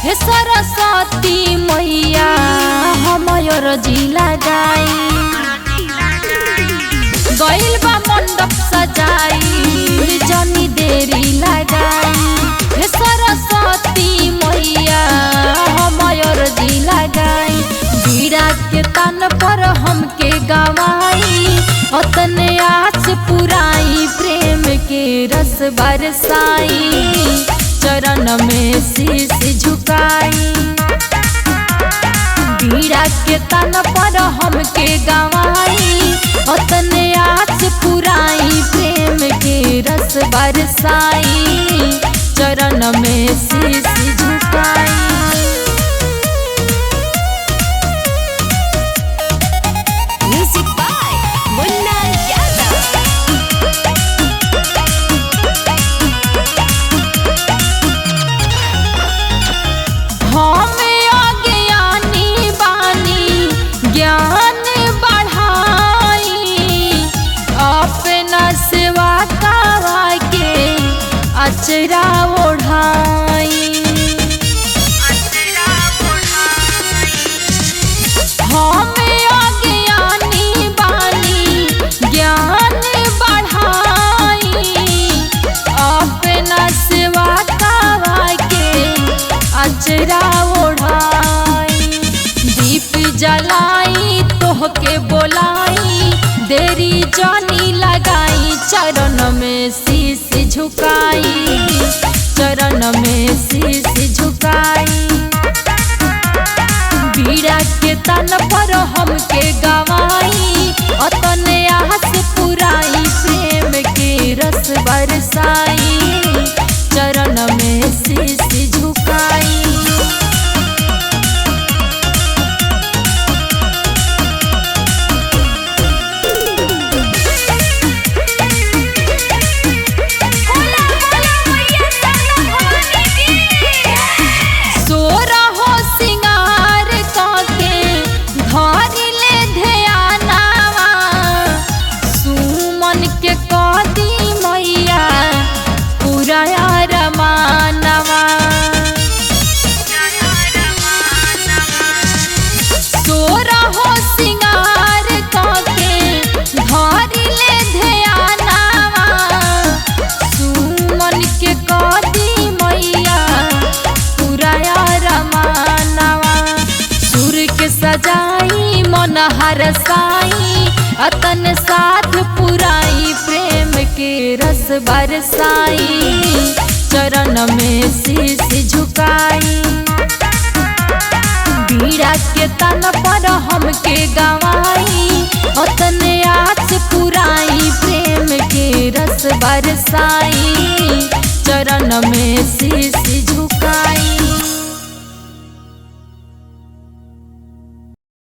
हे सरस्वती मैया हमर जिला गाई गइल बा मंडप सजाई जनी देरी लगाई हे सरस्वती मैया हमर जिला गाई बीड़ा के तन पर हमके गवाई अतने आस पुराई प्रेम के रस बरसाई चरण में शीश झुकाई बीड़ा के तन पर हमके गवाई अतने आस पुराई प्रेम के रस बरसाई चरण में शीश झुकाई। अचरा ओढ़ाई हमें अज्ञानी बानी ज्ञान बढ़ाई अपना सेवा करवा के अचरा ओढ़ाई दीप जलाई तोहके बोलाई देरी जानी लगाई चरण में शीश झुकाई चरण में शीश झुकाई बीड़ा के तन पर हमके गवाई अतने आस पुराई प्रेम के रस बरसाई चरण में शीश झुकाई। सजाई मन हरसाई अतन साथ पुराई प्रेम के रस बरसाई चरण में शीश झुकाई बीड़ा के तन पर हमके गवाई अतने आस पुराई प्रेम के रस बरसाई चरण में शीश झुकाई।